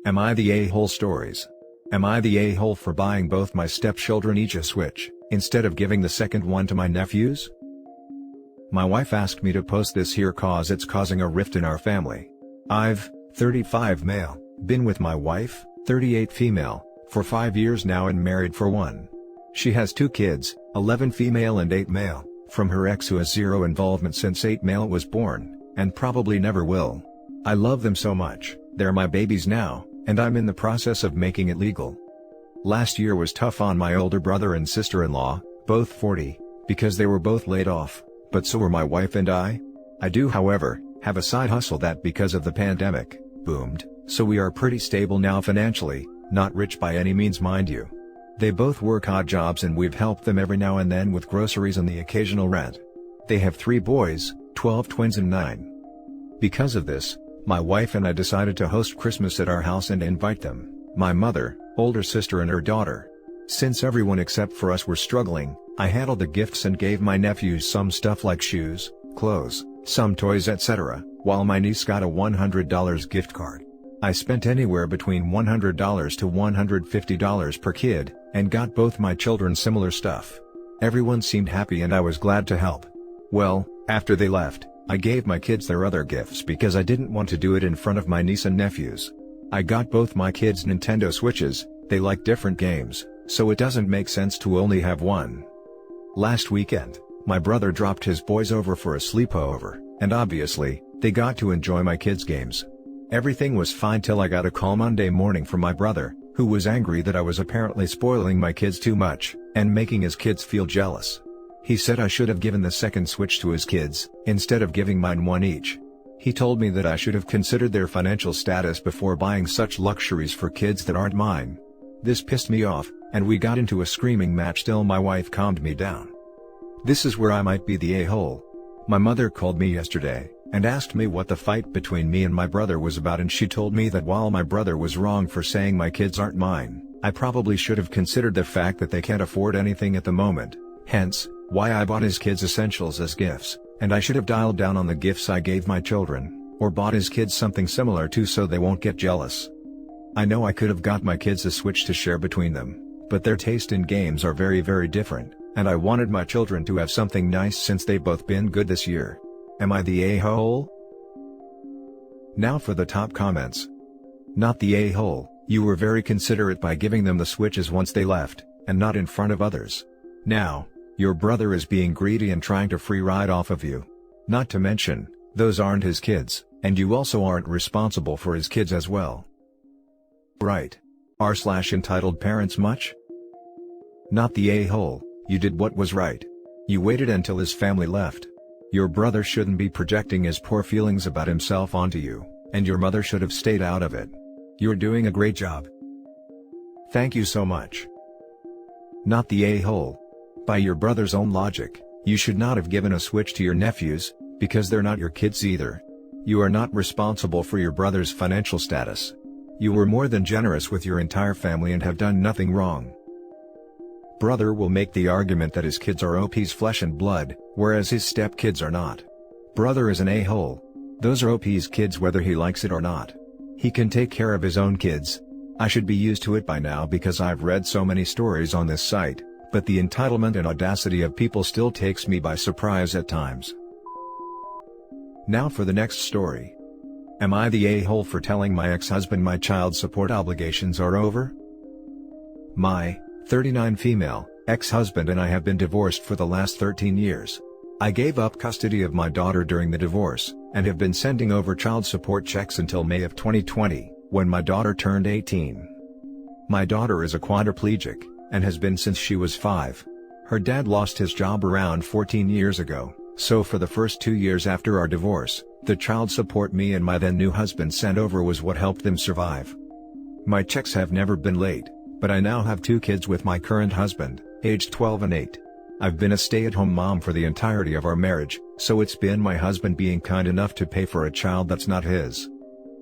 Am I the a-hole stories? Am I the a-hole for buying both my stepchildren each a Switch, instead of giving the second one to my nephews? My wife asked me to post this here cause it's causing a rift in our family. I've, 35 male, been with my wife, 38 female, for 5 years now and married for 1. She has 2 kids, 11 female and 8 male, from her ex who has 0 involvement since 8 male was born, and probably never will. I love them so much, they're my babies now, and I'm in the process of making it legal. Last year was tough on my older brother and sister-in-law, both 40, because they were both laid off, but so were my wife and I. I do, however, have a side hustle that because of the pandemic, boomed, so we are pretty stable now financially, not rich by any means mind you. They both work odd jobs and we've helped them every now and then with groceries and the occasional rent. They have 3 boys, 12 twins and 9. Because of this, my wife and I decided to host Christmas at our house and invite them, my mother, older sister and her daughter. Since everyone except for us were struggling, I handled the gifts and gave my nephews some stuff like shoes, clothes, some toys etc., while my niece got a $100 gift card. I spent anywhere between $100 to $150 per kid, and got both my children similar stuff. Everyone seemed happy and I was glad to help. Well, after they left, I gave my kids their other gifts because I didn't want to do it in front of my niece and nephews. I got both my kids Nintendo Switches, they like different games, so it doesn't make sense to only have one. Last weekend, my brother dropped his boys over for a sleepover, and obviously, they got to enjoy my kids' games. Everything was fine till I got a call Monday morning from my brother, who was angry that I was apparently spoiling my kids too much, and making his kids feel jealous. He said I should have given the second Switch to his kids, instead of giving mine one each. He told me that I should have considered their financial status before buying such luxuries for kids that aren't mine. This pissed me off, and we got into a screaming match till my wife calmed me down. This is where I might be the a-hole. My mother called me yesterday, and asked me what the fight between me and my brother was about, and she told me that while my brother was wrong for saying my kids aren't mine, I probably should have considered the fact that they can't afford anything at the moment, hence, why I bought his kids essentials as gifts, and I should have dialed down on the gifts I gave my children, or bought his kids something similar too so they won't get jealous. I know I could have got my kids a Switch to share between them, but their taste in games are very different, and I wanted my children to have something nice since they've both been good this year. Am I the a-hole? Now for the top comments. Not the a-hole, you were very considerate by giving them the Switches once they left, and not in front of others. Now, your brother is being greedy and trying to free ride off of you. Not to mention, those aren't his kids, and you also aren't responsible for his kids as well. Right. R/entitled parents much? Not the a-hole, you did what was right. You waited until his family left. Your brother shouldn't be projecting his poor feelings about himself onto you, and your mother should have stayed out of it. You're doing a great job. Thank you so much. Not the a-hole. By your brother's own logic, you should not have given a Switch to your nephews, because they're not your kids either. You are not responsible for your brother's financial status. You were more than generous with your entire family and have done nothing wrong. Brother will make the argument that his kids are OP's flesh and blood, whereas his stepkids are not. Brother is an a-hole. Those are OP's kids whether he likes it or not. He can take care of his own kids. I should be used to it by now because I've read so many stories on this site, but the entitlement and audacity of people still takes me by surprise at times. Now for the next story. Am I the a-hole for telling my ex-husband my child support obligations are over? My 39 female, ex-husband and I have been divorced for the last 13 years. I gave up custody of my daughter during the divorce, and have been sending over child support checks until May of 2020, when my daughter turned 18. My daughter is a quadriplegic, and has been since she was 5. Her dad lost his job around 14 years ago, so for the first 2 years after our divorce, the child support me and my then new husband sent over was what helped them survive. My checks have never been late, but I now have 2 kids with my current husband, aged 12 and 8. I've been a stay-at-home mom for the entirety of our marriage, so it's been my husband being kind enough to pay for a child that's not his.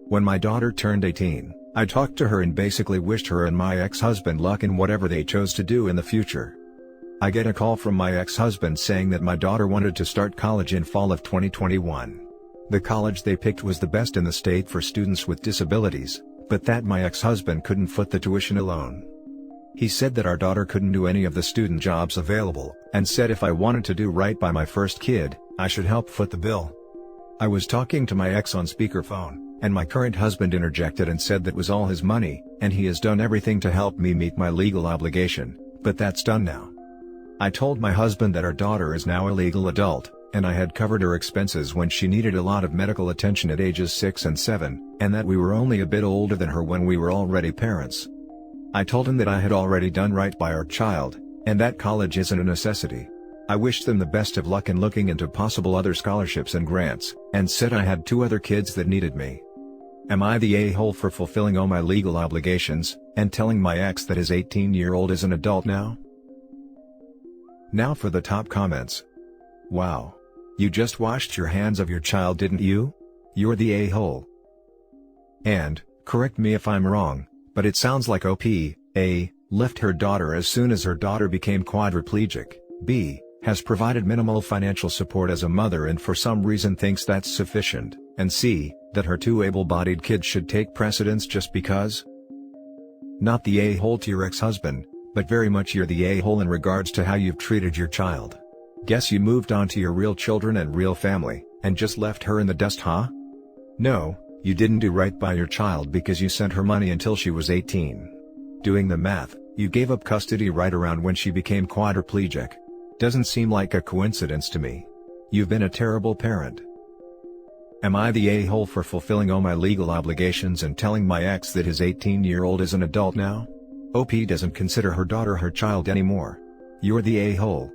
When my daughter turned 18, I talked to her and basically wished her and my ex-husband luck in whatever they chose to do in the future. I get a call from my ex-husband saying that my daughter wanted to start college in fall of 2021. The college they picked was the best in the state for students with disabilities, but that my ex-husband couldn't foot the tuition alone. He said that our daughter couldn't do any of the student jobs available, and said if I wanted to do right by my first kid, I should help foot the bill. I was talking to my ex on speakerphone, and my current husband interjected and said that was all his money, and he has done everything to help me meet my legal obligation, but that's done now. I told my husband that our daughter is now a legal adult, and I had covered her expenses when she needed a lot of medical attention at ages 6 and 7, and that we were only a bit older than her when we were already parents. I told him that I had already done right by our child, and that college isn't a necessity. I wished them the best of luck in looking into possible other scholarships and grants, and said I had 2 other kids that needed me. Am I the a-hole for fulfilling all my legal obligations, and telling my ex that his 18-year-old is an adult now? Now for the top comments. Wow. You just washed your hands of your child, didn't you? You're the a-hole. And, correct me if I'm wrong, but it sounds like A, left her daughter as soon as her daughter became quadriplegic, B, has provided minimal financial support as a mother and for some reason thinks that's sufficient, and C, that her 2 able-bodied kids should take precedence just because? Not the a-hole to your ex-husband, but very much you're the a-hole in regards to how you've treated your child. Guess you moved on to your real children and real family, and just left her in the dust, huh? No, you didn't do right by your child because you sent her money until she was 18. Doing the math, you gave up custody right around when she became quadriplegic. Doesn't seem like a coincidence to me. You've been a terrible parent. Am I the a-hole for fulfilling all my legal obligations and telling my ex that his 18-year-old is an adult now? OP doesn't consider her daughter her child anymore. You're the a-hole.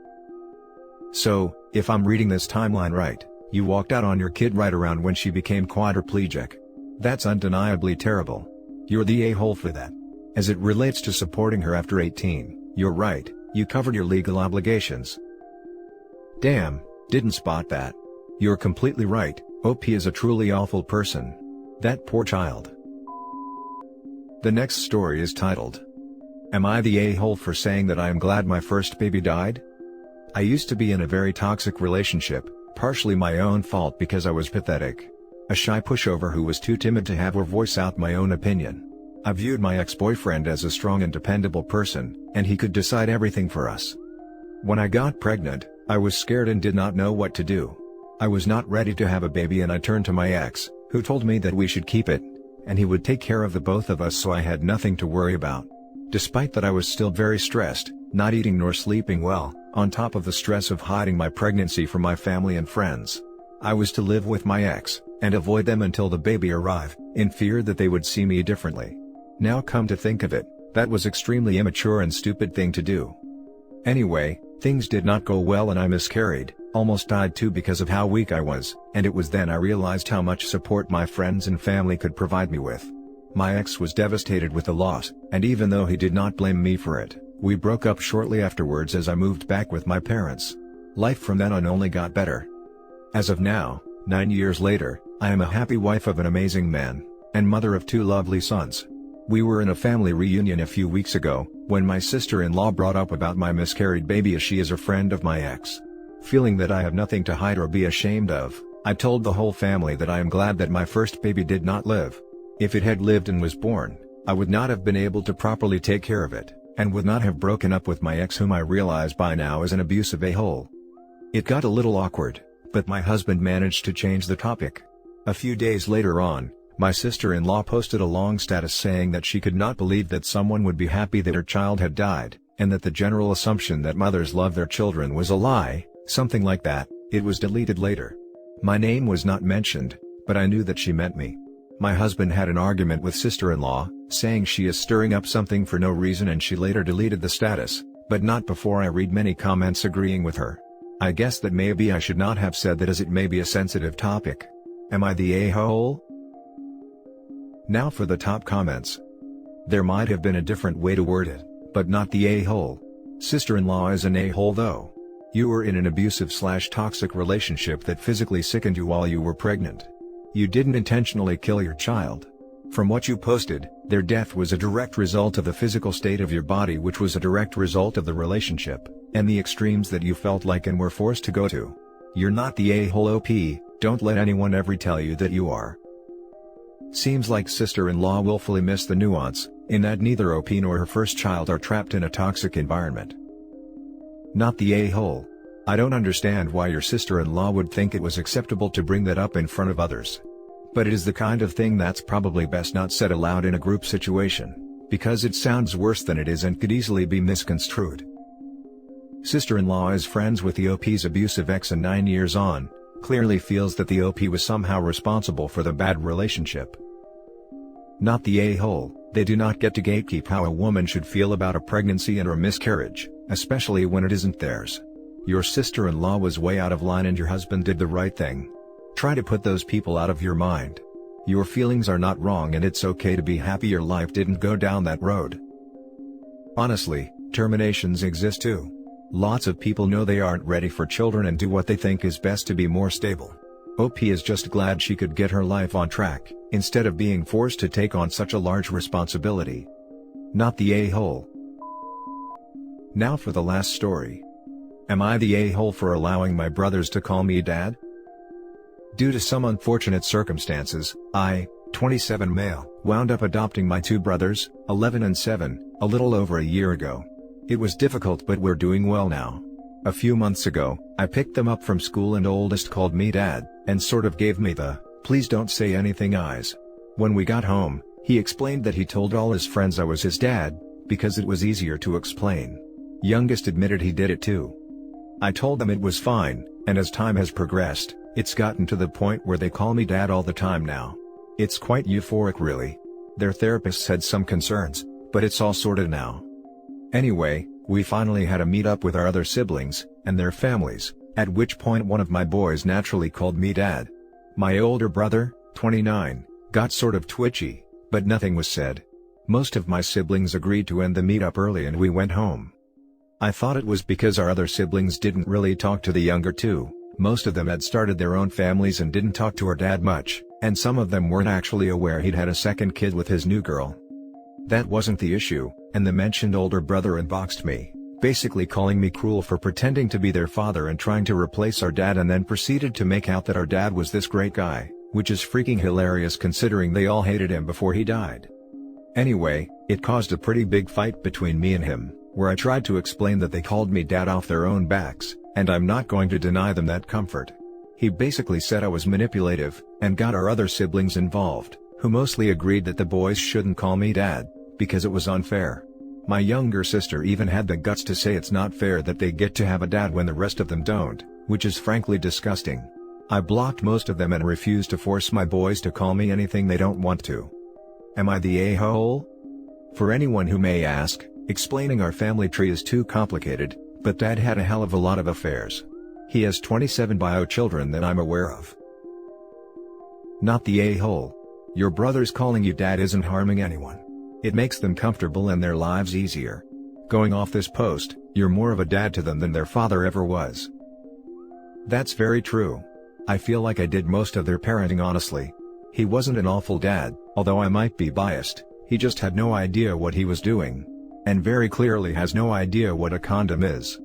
So, if I'm reading this timeline right, you walked out on your kid right around when she became quadriplegic. That's undeniably terrible. You're the a-hole for that. As it relates to supporting her after 18, you're right, you covered your legal obligations. Damn, didn't spot that. You're completely right, OP is a truly awful person. That poor child. The next story is titled, Am I the a-hole for saying that I am glad my first baby died? I used to be in a very toxic relationship, partially my own fault because I was pathetic. A shy pushover who was too timid to have or voice out my own opinion. I viewed my ex-boyfriend as a strong and dependable person, and he could decide everything for us. When I got pregnant, I was scared and did not know what to do. I was not ready to have a baby and I turned to my ex, who told me that we should keep it, and he would take care of the both of us so I had nothing to worry about. Despite that I was still very stressed, not eating nor sleeping well, on top of the stress of hiding my pregnancy from my family and friends. I was to live with my ex, and avoid them until the baby arrived, in fear that they would see me differently. Now come to think of it, that was extremely immature and stupid thing to do. Anyway, things did not go well and I miscarried, almost died too because of how weak I was, and it was then I realized how much support my friends and family could provide me with. My ex was devastated with the loss, and even though he did not blame me for it, we broke up shortly afterwards as I moved back with my parents. Life from then on only got better. As of now, 9 years later, I am a happy wife of an amazing man, and mother of 2 lovely sons. We were in a family reunion a few weeks ago, when my sister-in-law brought up about my miscarried baby as she is a friend of my ex. Feeling that I have nothing to hide or be ashamed of, I told the whole family that I am glad that my first baby did not live. If it had lived and was born, I would not have been able to properly take care of it, and would not have broken up with my ex whom I realize by now is an abusive a-hole. It got a little awkward, but my husband managed to change the topic. A few days later on, my sister-in-law posted a long status saying that she could not believe that someone would be happy that her child had died, and that the general assumption that mothers love their children was a lie, something like that. It was deleted later. My name was not mentioned, but I knew that she meant me. My husband had an argument with sister-in-law, saying she is stirring up something for no reason, and she later deleted the status, but not before I read many comments agreeing with her. I guess that maybe I should not have said that as it may be a sensitive topic. Am I the a-hole? Now for the top comments. There might have been a different way to word it, but not the a-hole. Sister-in-law is an a-hole though. You were in an abusive/toxic relationship that physically sickened you while you were pregnant. You didn't intentionally kill your child. From what you posted, their death was a direct result of the physical state of your body, which was a direct result of the relationship, and the extremes that you felt like and were forced to go to. You're not the a-hole OP, don't let anyone ever tell you that you are. Seems like sister-in-law willfully missed the nuance, in that neither OP nor her first child are trapped in a toxic environment. Not the a-hole. I don't understand why your sister-in-law would think it was acceptable to bring that up in front of others. But it is the kind of thing that's probably best not said aloud in a group situation, because it sounds worse than it is and could easily be misconstrued. Sister-in-law is friends with the OP's abusive ex and 9 years on, clearly feels that the OP was somehow responsible for the bad relationship. Not the a-hole. They do not get to gatekeep how a woman should feel about a pregnancy and or miscarriage, especially when it isn't theirs. Your sister-in-law was way out of line and your husband did the right thing. Try to put those people out of your mind. Your feelings are not wrong and it's okay to be happy your life didn't go down that road. Honestly, terminations exist too. Lots of people know they aren't ready for children and do what they think is best to be more stable. OP is just glad she could get her life on track, instead of being forced to take on such a large responsibility. Not the a-hole. Now for the last story. Am I the a-hole for allowing my brothers to call me dad? Due to some unfortunate circumstances, I, 27 male, wound up adopting my two brothers, 11 and 7, a little over a year ago. It was difficult but we're doing well now. A few months ago, I picked them up from school and oldest called me dad, and sort of gave me the, please don't say anything eyes. When we got home, he explained that he told all his friends I was his dad, because it was easier to explain. Youngest admitted he did it too. I told them it was fine, and as time has progressed, it's gotten to the point where they call me dad all the time now. It's quite euphoric really. Their therapists had some concerns, but it's all sorted now. Anyway, we finally had a meet-up with our other siblings, and their families, at which point one of my boys naturally called me dad. My older brother, 29, got sort of twitchy, but nothing was said. Most of my siblings agreed to end the meet-up early and we went home. I thought it was because our other siblings didn't really talk to the younger two. Most of them had started their own families and didn't talk to our dad much, and some of them weren't actually aware he'd had a second kid with his new girl. That wasn't the issue, and the mentioned older brother unboxed me, basically calling me cruel for pretending to be their father and trying to replace our dad, and then proceeded to make out that our dad was this great guy, which is freaking hilarious considering they all hated him before he died. Anyway, it caused a pretty big fight between me and him, where I tried to explain that they called me dad off their own backs, and I'm not going to deny them that comfort. He basically said I was manipulative, and got our other siblings involved, who mostly agreed that the boys shouldn't call me dad, because it was unfair. My younger sister even had the guts to say it's not fair that they get to have a dad when the rest of them don't, which is frankly disgusting. I blocked most of them and refused to force my boys to call me anything they don't want to. Am I the a-hole? For anyone who may ask, explaining our family tree is too complicated, but dad had a hell of a lot of affairs. He has 27 bio children that I'm aware of. Not the a-hole. Your brothers calling you dad isn't harming anyone. It makes them comfortable and their lives easier. Going off this post, you're more of a dad to them than their father ever was. That's very true. I feel like I did most of their parenting honestly. He wasn't an awful dad, although I might be biased, he just had no idea what he was doing. And very clearly has no idea what a condom is.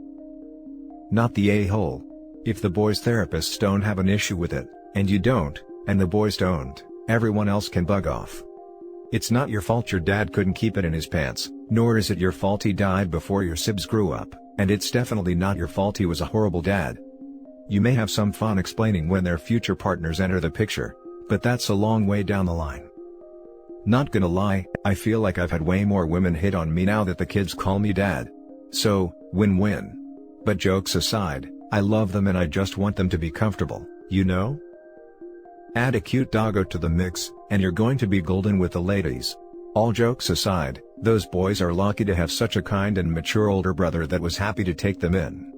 Not the a-hole. If the boys' therapists don't have an issue with it, and you don't, and the boys don't, everyone else can bug off. It's not your fault your dad couldn't keep it in his pants, nor is it your fault he died before your sibs grew up, and it's definitely not your fault he was a horrible dad. You may have some fun explaining when their future partners enter the picture, but that's a long way down the line. Not gonna lie, I feel like I've had way more women hit on me now that the kids call me dad. So, win-win. But jokes aside, I love them and I just want them to be comfortable, you know? Add a cute doggo to the mix, and you're going to be golden with the ladies. All jokes aside, those boys are lucky to have such a kind and mature older brother that was happy to take them in.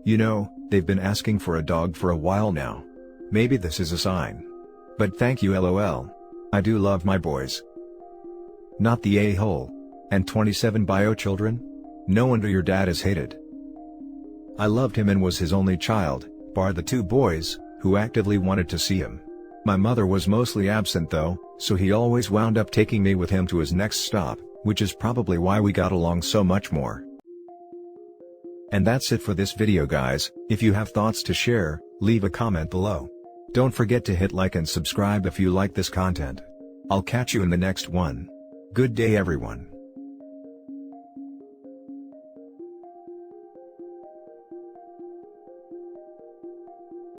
You know, they've been asking for a dog for a while now. Maybe this is a sign. But thank you LOL. I do love my boys. Not the a-hole. And 27 bio children? No wonder your dad is hated. I loved him and was his only child, bar the two boys, who actively wanted to see him. My mother was mostly absent though, so he always wound up taking me with him to his next stop, which is probably why we got along so much more. And that's it for this video guys. If you have thoughts to share, leave a comment below. Don't forget to hit like and subscribe if you like this content. I'll catch you in the next one. Good day everyone.